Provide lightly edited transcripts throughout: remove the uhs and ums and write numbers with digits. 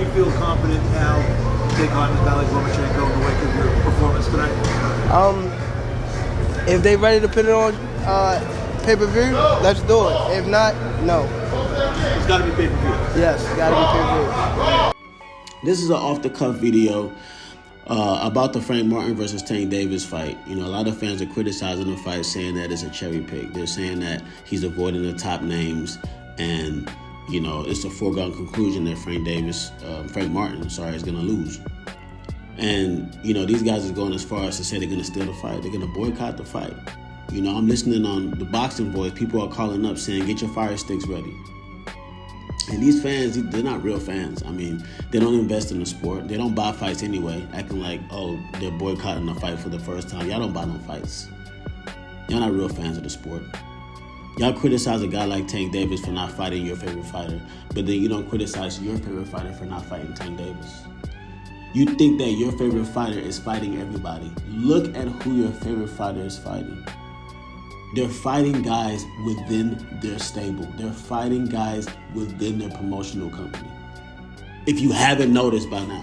you feel confident now to take on a guy like Lomachenko in the wake of your performance tonight? If they ready to put it on pay-per-view, let's do it. If not, no. It's got to be pay-per-view. Yes, it's got to be pay-per-view. This is an off-the-cuff video about the Frank Martin versus Tank Davis fight. You know, a lot of fans are criticizing the fight, saying that it's a cherry pick. They're saying that he's avoiding the top names, and you know, it's a foregone conclusion that Frank Martin is going to lose. And you know, these guys are going as far as to say they're going to steal the fight. They're going to boycott the fight. You know, I'm listening on the Boxing Voice. People are calling up saying, "Get your fire sticks ready." And these fans, they're not real fans. I mean, they don't invest in the sport. They don't buy fights anyway, acting like, oh, they're boycotting a fight for the first time. Y'all don't buy no fights. Y'all not real fans of the sport. Y'all criticize a guy like Tank Davis for not fighting your favorite fighter, but then you don't criticize your favorite fighter for not fighting Tank Davis. You think that your favorite fighter is fighting everybody. Look at who your favorite fighter is fighting. They're fighting guys within their stable. They're fighting guys within their promotional company. If you haven't noticed by now.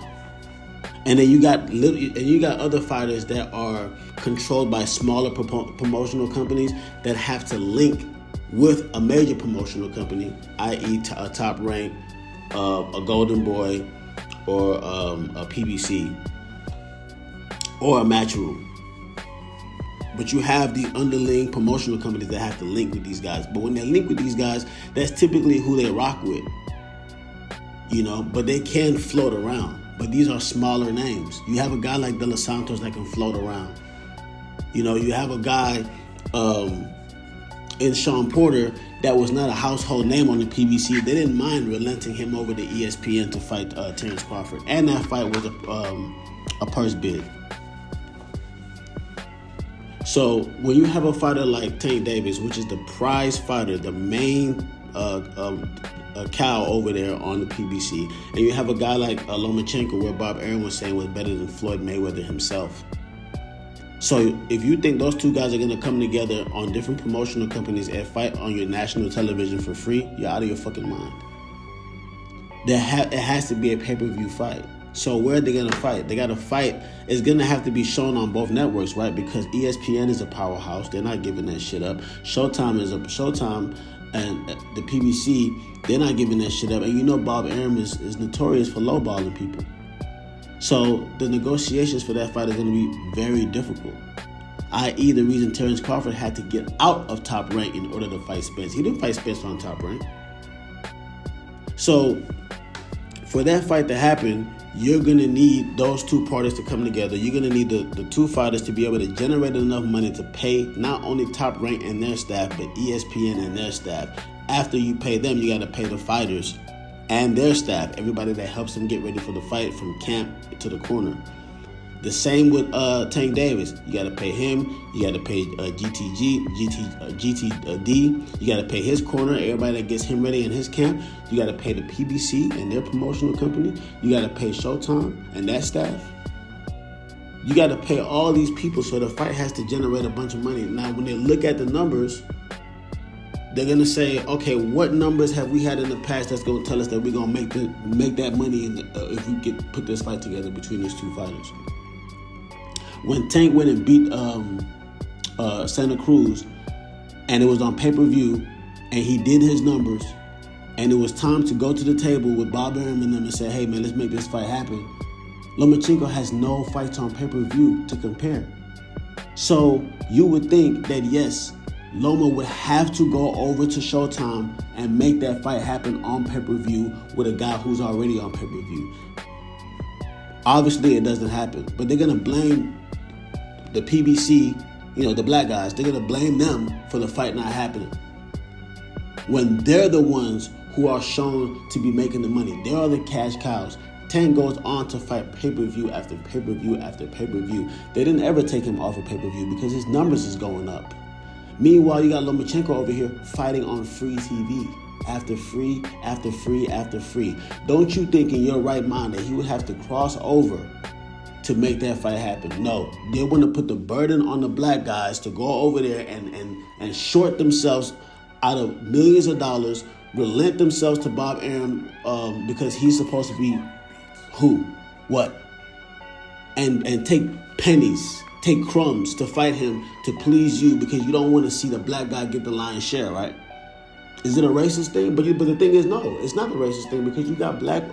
And then you got other fighters that are controlled by smaller promotional companies that have to link with a major promotional company, i.e. a Top Rank, a Golden Boy, or a PBC, or a Matchroom. But you have the underlying promotional companies that have to link with these guys. But when they link with these guys, that's typically who they rock with. You know, but they can float around. But these are smaller names. You have a guy like De Los Santos that can float around. You know, you have a guy in Sean Porter that was not a household name on the PBC. They didn't mind relenting him over to ESPN to fight Terrence Crawford. And that fight was a purse bid. So when you have a fighter like Tank Davis, which is the prize fighter, the main cow over there on the PBC, and you have a guy like Lomachenko, where Bob Arum was saying was better than Floyd Mayweather himself. So if you think those two guys are going to come together on different promotional companies and fight on your national television for free, you're out of your fucking mind. It has to be a pay-per-view fight. So where are they going to fight? They got to fight. It's going to have to be shown on both networks, right? Because ESPN is a powerhouse. They're not giving that shit up. Showtime and the PBC, they're not giving that shit up. And you know Bob Arum is notorious for lowballing people. So the negotiations for that fight are going to be very difficult. I.e. the reason Terrence Crawford had to get out of Top Rank in order to fight Spence. He didn't fight Spence on Top Rank. So for that fight to happen, you're going to need those two parties to come together. You're going to need the two fighters to be able to generate enough money to pay not only Top Rank and their staff, but ESPN and their staff. After you pay them, you got to pay the fighters and their staff, everybody that helps them get ready for the fight from camp to the corner. The same with Tank Davis. You got to pay him. You got to pay GTD. You got to pay his corner, everybody that gets him ready in his camp. You got to pay the PBC and their promotional company. You got to pay Showtime and that staff. You got to pay all these people, so the fight has to generate a bunch of money. Now, when they look at the numbers, they're going to say, okay, what numbers have we had in the past that's going to tell us that we're going to make that money if we put this fight together between these two fighters? When Tank went and beat Santa Cruz, and it was on pay-per-view, and he did his numbers, and it was time to go to the table with Bob Arum and them and say, hey, man, let's make this fight happen. Lomachenko has no fights on pay-per-view to compare. So you would think that, yes, Loma would have to go over to Showtime and make that fight happen on pay-per-view with a guy who's already on pay-per-view. Obviously, it doesn't happen, but they're going to blame the PBC, you know, the black guys. They're going to blame them for the fight not happening when they're the ones who are shown to be making the money. They are the cash cows. Tank goes on to fight pay-per-view after pay-per-view after pay-per-view. They didn't ever take him off of pay-per-view because his numbers is going up. Meanwhile, you got Lomachenko over here fighting on free TV. After free, after free, after free. Don't you think in your right mind that he would have to cross over to make that fight happen? No. They want to put the burden on the black guys to go over there and short themselves out of millions of dollars, relent themselves to Bob Arum because he's supposed to be Who? What? And take pennies, take crumbs to fight him to please you because you don't want to see the black guy get the lion's share, right? Is it a racist thing? But the thing is, no, it's not a racist thing because you got black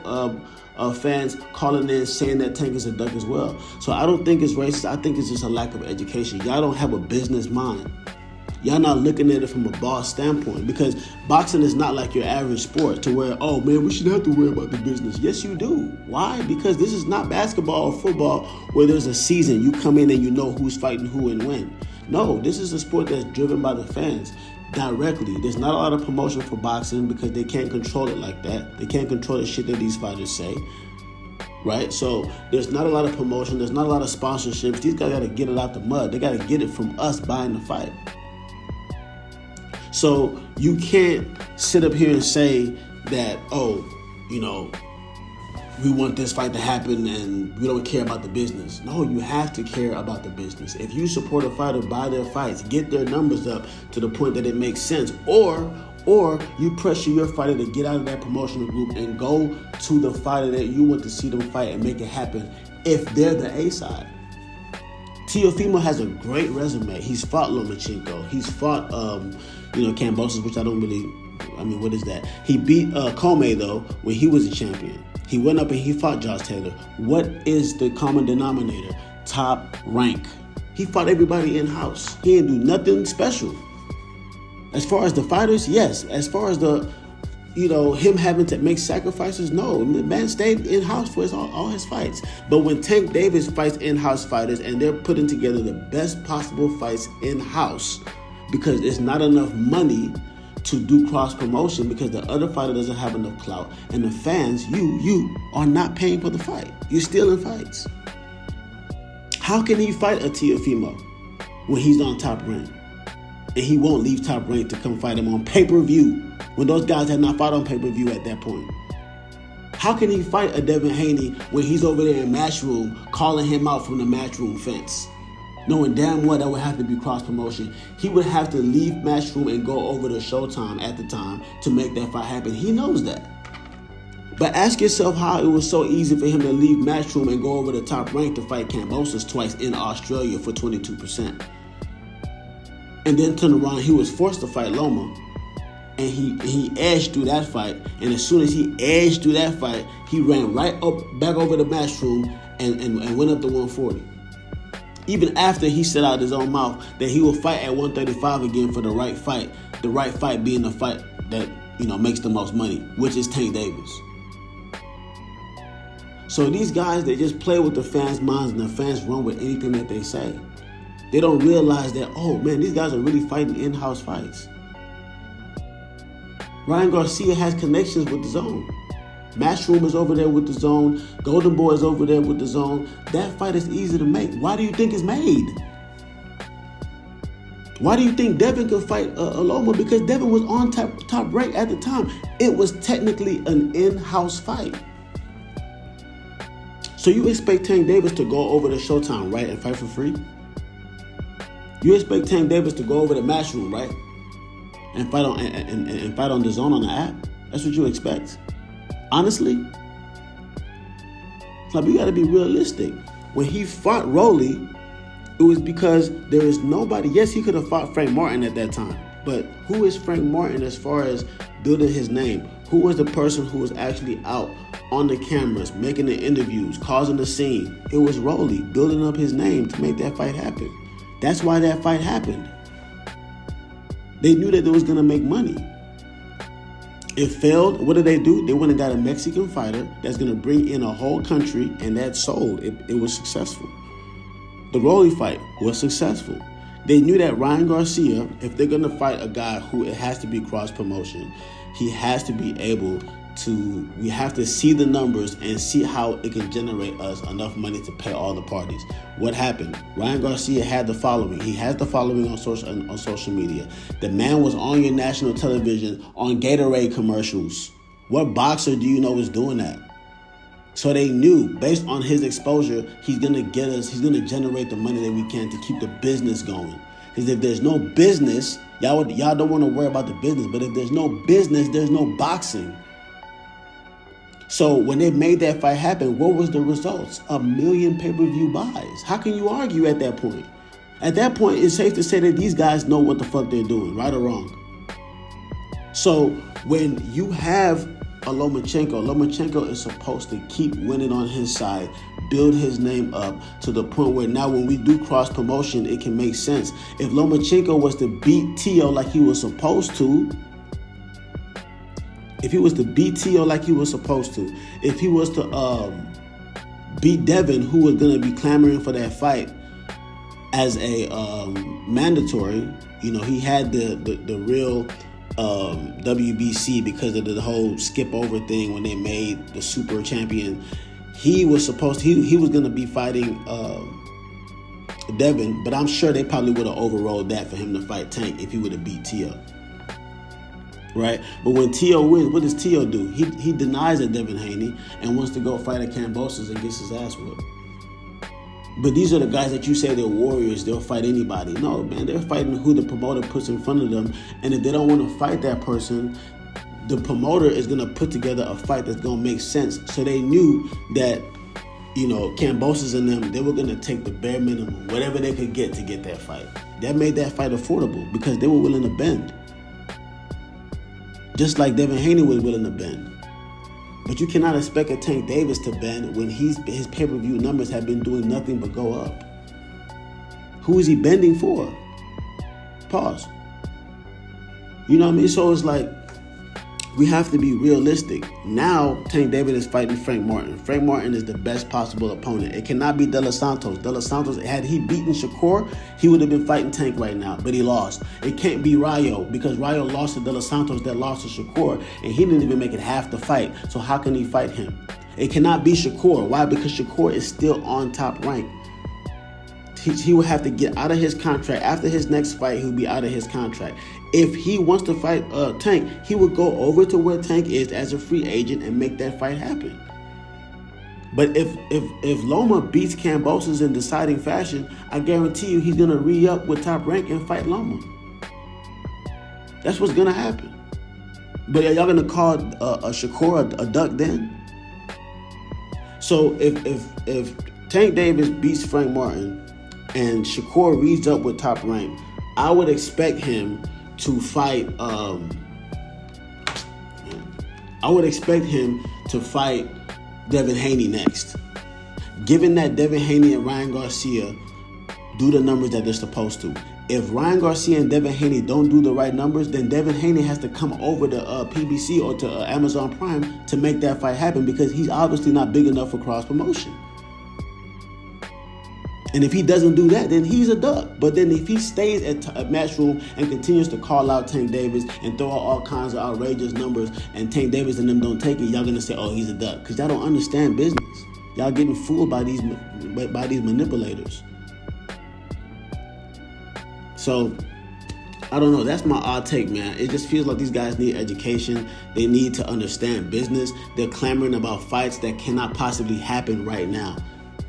fans calling in saying that Tank is a duck as well. So I don't think it's racist. I think it's just a lack of education. Y'all don't have a business mind. Y'all not looking at it from a boss standpoint because boxing is not like your average sport to where, oh man, we should have to worry about the business. Yes, you do. Why? Because this is not basketball or football where there's a season. You come in and you know who's fighting who and when. No, this is a sport that's driven by the fans directly. There's not a lot of promotion for boxing because they can't control it like that. They can't control the shit that these fighters say. Right? So there's not a lot of promotion. There's not a lot of sponsorships. These guys got to get it out the mud. They got to get it from us buying the fight. So you can't sit up here and say that, oh, you know, we want this fight to happen and we don't care about the business. No, you have to care about the business. If you support a fighter, buy their fights, get their numbers up to the point that it makes sense, or you pressure your fighter to get out of that promotional group and go to the fighter that you want to see them fight and make it happen if they're the A side. Teofimo has a great resume. He's fought Lomachenko. He's fought, Kambosos, which I don't really, what is that? He beat Comey, though, when he was a champion. He went up and he fought Josh Taylor. What is the common denominator? Top rank. He fought everybody in-house. He didn't do nothing special. As far as the fighters, yes. As far as the, him having to make sacrifices, no. The man stayed in-house for all his fights. But when Tank Davis fights in-house fighters and they're putting together the best possible fights in-house because it's not enough money to do cross promotion because the other fighter doesn't have enough clout and the fans, you are not paying for the fight. You're stealing fights. How can he fight a Teofimo when he's on Top Rank? And he won't leave Top Rank to come fight him on pay-per-view when those guys had not fought on pay-per-view at that point. How can he fight a Devin Haney when he's over there in Matchroom calling him out from the Matchroom fence? Knowing damn well that would have to be cross promotion. He would have to leave Matchroom and go over to Showtime at the time to make that fight happen. He knows that. But ask yourself how it was so easy for him to leave Matchroom and go over to Top Rank to fight Kambosos twice in Australia for 22%. And then turn around, he was forced to fight Loma. And he edged through that fight. And as soon as he edged through that fight, he ran right up back over the Matchroom and went up to 140. Even after he said out his own mouth that he will fight at 135 again for the right fight being the fight that, makes the most money, which is Tank Davis. So these guys, they just play with the fans' minds and the fans run with anything that they say. They don't realize that, oh man, these guys are really fighting in-house fights. Ryan Garcia has connections with the Zone. Matchroom is over there with the Zone. Golden Boy is over there with the Zone. That fight is easy to make. Why do you think it's made? Why do you think Devin could fight Loma? Because Devin was on top rank at the time. It was technically an in-house fight. So you expect Tank Davis to go over to Showtime, right, and fight for free? You expect Tank Davis to go over to Matchroom, right, and fight on and fight on the Zone on the app? That's what you expect? Honestly, we got to be realistic. When he fought Rolly, it was because there is nobody. Yes, he could have fought Frank Martin at that time, but who is Frank Martin as far as building his name? Who was the person who was actually out on the cameras, making the interviews, causing the scene? It was Rolly building up his name to make that fight happen. That's why that fight happened. They knew that they was going to make money. It failed. What did they do? They went and got a Mexican fighter that's going to bring in a whole country, and that sold. It was successful. The Rolly fight was successful. They knew that Ryan Garcia, if they're going to fight a guy who it has to be cross promotion, he has to be able to, we have to see the numbers and see how it can generate us enough money to pay all the parties. What happened? Ryan Garcia had the following. He has the following on social media. The man was on your national television on Gatorade commercials. What boxer do you know is doing that? So they knew, based on his exposure, he's going to generate the money that we can to keep the business going. Because if there's no business, y'all don't want to worry about the business, but if there's no business, there's no boxing. So when they made that fight happen, what was the results? 1 million pay-per-view buys. How can you argue at that point? At that point, it's safe to say that these guys know what the fuck they're doing, right or wrong. So when you have a Lomachenko is supposed to keep winning on his side, build his name up to the point where now when we do cross promotion, it can make sense. If Lomachenko was to beat Tio like he was supposed to, if he was to beat Devin, who was going to be clamoring for that fight as a mandatory, he had the real WBC because of the whole skip over thing when they made the super champion. He was going to be fighting Devin, but I'm sure they probably would have overrode that for him to fight Tank if he would have beat Tio. Right? But when Tio wins, what does Tio do? He denies at Devin Haney and wants to go fight at Kambosos and gets his ass whooped. But these are the guys that you say they're warriors, they'll fight anybody. No, man, they're fighting who the promoter puts in front of them. And if they don't want to fight that person, the promoter is going to put together a fight that's going to make sense. So they knew that, Kambosos and them, they were going to take the bare minimum, whatever they could get to get that fight. That made that fight affordable because they were willing to bend. Just like Devin Haney was willing to bend. But you cannot expect a Tank Davis to bend when his pay-per-view numbers have been doing nothing but go up. Who is he bending for? Pause. You know what I mean? So it's like, we have to be realistic. Now, Tank Davis is fighting Frank Martin. Frank Martin is the best possible opponent. It cannot be De Los Santos. De Los Santos, had he beaten Shakur, he would have been fighting Tank right now, but he lost. It can't be Rayo because Rayo lost to De Los Santos that lost to Shakur, and he didn't even make it half the fight. So how can he fight him? It cannot be Shakur. Why? Because Shakur is still on top rank. He will have to get out of his contract. After his next fight, he'll be out of his contract. If he wants to fight Tank, he would go over to where Tank is as a free agent and make that fight happen. But if Loma beats Kambosos in deciding fashion, I guarantee you he's going to re-up with Top Rank and fight Loma. That's what's going to happen. But are y'all going to call a Shakur a duck then? So if Tank Davis beats Frank Martin and Shakur reads up with Top Rank, I would expect him to fight. Devin Haney next. Given that Devin Haney and Ryan Garcia do the numbers that they're supposed to. If Ryan Garcia and Devin Haney don't do the right numbers, then Devin Haney has to come over to PBC or to Amazon Prime to make that fight happen because he's obviously not big enough for cross promotion. And if he doesn't do that, then he's a duck. But then if he stays at Matchroom and continues to call out Tank Davis and throw out all kinds of outrageous numbers and Tank Davis and them don't take it, y'all going to say, oh, he's a duck. Because y'all don't understand business. Y'all getting fooled by these manipulators. So, I don't know. That's my odd take, man. It just feels like these guys need education. They need to understand business. They're clamoring about fights that cannot possibly happen right now.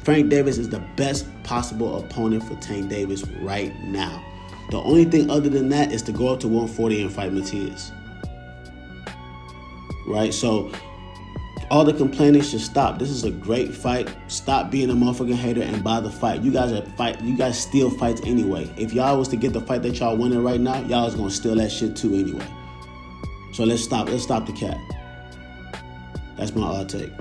Frank Davis is the best possible opponent for Tank Davis right now. The only thing other than that is to go up to 140 and fight Matias. Right? So all the complaining should stop. This is a great fight. Stop being a motherfucking hater and buy the fight. You guys steal fights anyway. If y'all was to get the fight that y'all winning right now, y'all is gonna steal that shit too anyway. So let's stop the cat. That's my odd take.